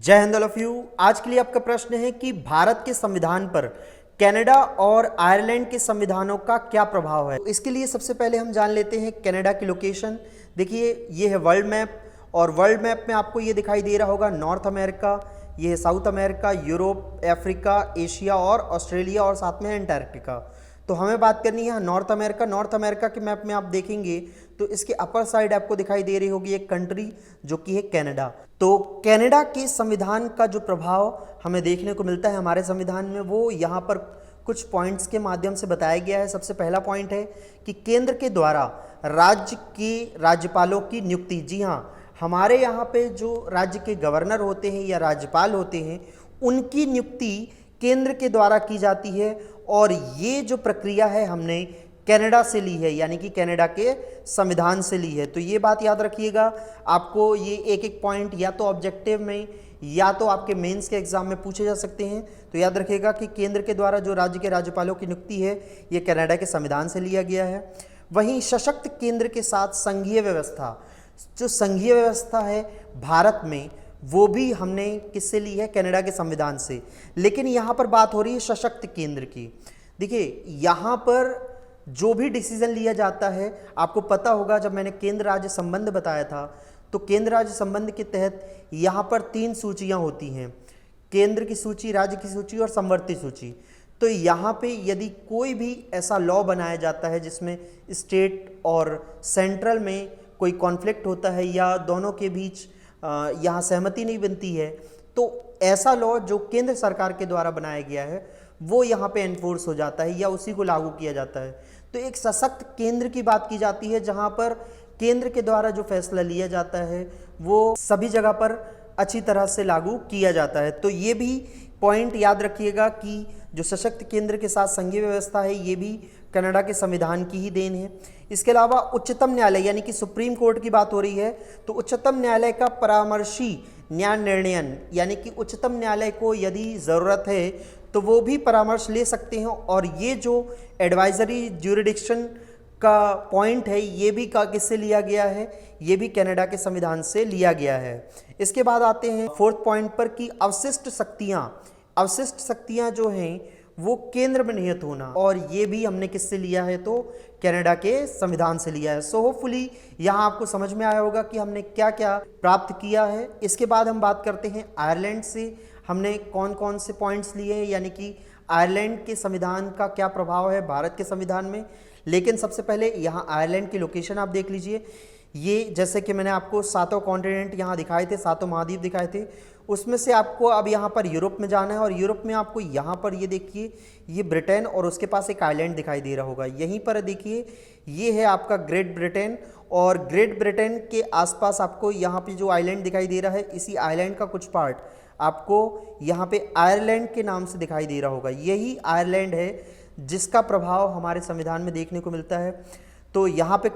जय Hind all of you. आज के लिए आपका प्रश्न है कि भारत के संविधान पर कनाडा और आयरलैंड के संविधानों का क्या प्रभाव है। तो इसके लिए सबसे पहले हम जान लेते हैं कनाडा की लोकेशन। देखिए ये है वर्ल्ड मैप और वर्ल्ड मैप में आपको ये दिखाई दे रहा होगा नॉर्थ अमेरिका, ये है south America, Europe, Africa, Asia और ऑस्ट्रेलिया और साथ में है अंटार्कटिका। तो हमें बात करनी है नॉर्थ अमेरिका। नॉर्थ अमेरिका के मैप में आप देखेंगे तो इसके अपर साइड आपको दिखाई दे रही होगी एक कंट्री जो कि है कनाडा। तो कनाडा के संविधान का जो प्रभाव हमें देखने को मिलता है हमारे संविधान में वो यहाँ पर कुछ पॉइंट्स के माध्यम से बताया गया है। सबसे पहला पॉइंट है कि केंद्र के द्वारा राज्य के राज्यपालों की नियुक्ति। जी हाँ, हमारे यहाँ पे जो राज्य के गवर्नर होते हैं या राज्यपाल होते हैं उनकी नियुक्ति केंद्र के द्वारा की जाती है और ये जो प्रक्रिया है हमने कनाडा से ली है, यानी कि कनाडा के संविधान से ली है। तो ये बात याद रखिएगा। आपको ये एक एक पॉइंट या तो ऑब्जेक्टिव में या तो आपके मेंस के एग्जाम में पूछे जा सकते हैं। तो याद रखिएगा कि केंद्र के द्वारा जो राज्य के राज्यपालों की नियुक्ति है ये कनाडा के संविधान से लिया गया है। वहीं सशक्त केंद्र के साथ संघीय व्यवस्था, जो संघीय व्यवस्था है भारत में वो भी हमने किससे ली है, कनाडा के संविधान से। लेकिन यहाँ पर बात हो रही है सशक्त केंद्र की। देखिए यहाँ पर जो भी डिसीजन लिया जाता है, आपको पता होगा जब मैंने केंद्र राज्य संबंध बताया था तो केंद्र राज्य संबंध के तहत यहाँ पर 3 सूचियाँ होती हैं, केंद्र की सूची, राज्य की सूची और समवर्ती सूची। तो यहाँ पे यदि कोई भी ऐसा लॉ बनाया जाता है जिसमें स्टेट और सेंट्रल में कोई कॉन्फ्लिक्ट होता है या दोनों के बीच यहाँ सहमति नहीं बनती है, तो ऐसा लॉ जो केंद्र सरकार के द्वारा बनाया गया है वो यहाँ पे एनफोर्स हो जाता है या उसी को लागू किया जाता है। तो एक सशक्त केंद्र की बात की जाती है जहाँ पर केंद्र के द्वारा जो फैसला लिया जाता है वो सभी जगह पर अच्छी तरह से लागू किया जाता है। तो ये भी पॉइंट याद रखिएगा कि जो सशक्त केंद्र के साथ संघीय व्यवस्था है ये भी कनाडा के संविधान की ही देन है। इसके अलावा उच्चतम न्यायालय यानी कि सुप्रीम कोर्ट की बात हो रही है तो उच्चतम न्यायालय का परामर्शी न्याय निर्णयन, यानी कि उच्चतम न्यायालय को यदि ज़रूरत है तो वो भी परामर्श ले सकते हैं। और ये जो एडवाइजरी ज्यूरिडिक्शन का पॉइंट है ये भी किससे लिया गया है, ये भी कनाडा के संविधान से लिया गया है। इसके बाद आते हैं 4th पॉइंट पर कि अवशिष्ट शक्तियाँ जो हैं वो केंद्र में निहित होना, और ये भी हमने किससे लिया है तो कनाडा के संविधान से लिया है। सो होपफुली यहाँ आपको समझ में आया होगा कि हमने क्या क्या प्राप्त किया है। इसके बाद हम बात करते हैं आयरलैंड से हमने कौन कौन से पॉइंट्स लिए हैं, यानी कि आयरलैंड के संविधान का क्या प्रभाव है भारत के संविधान में। लेकिन सबसे पहले यहाँ आयरलैंड की लोकेशन आप देख लीजिए। ये जैसे कि मैंने आपको 7 कॉन्टिनेंट यहाँ दिखाए थे, 7 महाद्वीप दिखाए थे, उसमें से आपको अब यहाँ पर यूरोप में जाना है और यूरोप में आपको यहाँ पर ये देखिए ये ब्रिटेन और उसके पास एक आइलैंड दिखाई दे रहा होगा। यहीं पर देखिए ये है आपका ग्रेट ब्रिटेन और ग्रेट ब्रिटेन के आसपास आपको यहाँ पे जो आइलैंड दिखाई दे रहा है इसी आइलैंड का कुछ पार्ट आपको यहाँ पे आयरलैंड के नाम से दिखाई दे रहा होगा। यही आयरलैंड है जिसका प्रभाव हमारे संविधान में देखने को मिलता है। तो यहाँ पे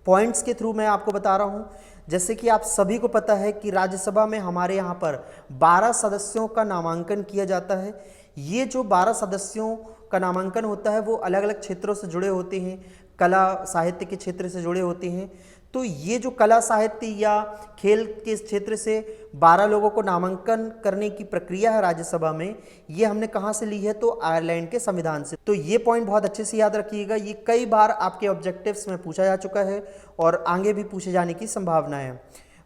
पॉइंट्स के थ्रू मैं आपको बता रहा हूँ। जैसे कि आप सभी को पता है कि राज्यसभा में हमारे यहाँ पर 12 सदस्यों का नामांकन किया जाता है। ये जो 12 सदस्यों का नामांकन होता है वो अलग अलग क्षेत्रों से जुड़े होते हैं, कला साहित्य के क्षेत्र से जुड़े होते हैं। तो ये जो कला साहित्य या खेल के क्षेत्र से 12 लोगों को नामांकन करने की प्रक्रिया है राज्यसभा में, ये हमने कहाँ से ली है तो आयरलैंड के संविधान से। तो ये पॉइंट बहुत अच्छे से याद रखिएगा। ये कई बार आपके ऑब्जेक्टिव्स में पूछा जा चुका है और आगे भी पूछे जाने की संभावना है।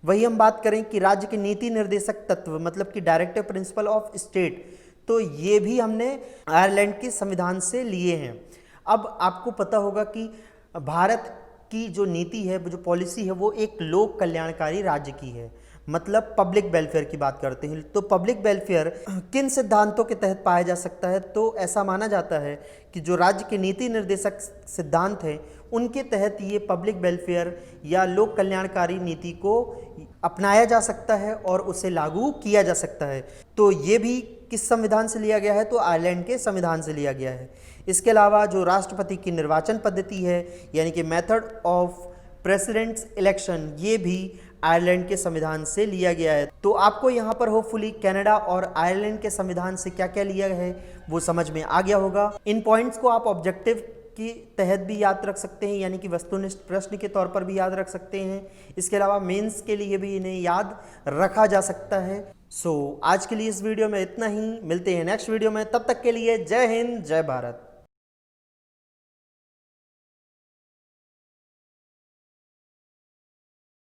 वही हम बात करें कि राज्य के नीति निर्देशक तत्व मतलब कि डायरेक्टिव प्रिंसिपल ऑफ स्टेट, तो ये भी हमने आयरलैंड के संविधान से लिए हैं। अब आपको पता होगा कि भारत की जो नीति है, जो पॉलिसी है वो एक लोक कल्याणकारी राज्य की है, मतलब पब्लिक वेलफेयर की बात करते हैं। तो पब्लिक वेलफेयर किन सिद्धांतों के तहत पाया जा सकता है तो ऐसा माना जाता है कि जो राज्य के नीति निर्देशक सिद्धांत हैं उनके तहत ये पब्लिक वेलफेयर या लोक कल्याणकारी नीति को अपनाया जा सकता है और उसे लागू किया जा सकता है। तो ये भी किस संविधान से लिया गया है तो आयरलैंड के संविधान से लिया गया है। इसके अलावा जो राष्ट्रपति की निर्वाचन पद्धति है यानी कि मेथड ऑफ प्रेसिडेंट्स इलेक्शन, ये भी आयरलैंड के संविधान से लिया गया है। तो आपको यहाँ पर होपफुली कनाडा और आयरलैंड के संविधान से क्या क्या लिया है वो समझ में आ गया होगा। इन पॉइंट्स को आप ऑब्जेक्टिव के तहत भी याद रख सकते हैं, यानी कि वस्तुनिष्ठ प्रश्न के तौर पर भी याद रख सकते हैं। इसके अलावा मेंस के लिए भी इन्हें याद रखा जा सकता है। आज के लिए इस वीडियो में इतना ही। मिलते हैं नेक्स्ट वीडियो में, तब तक के लिए जय हिंद, जय भारत।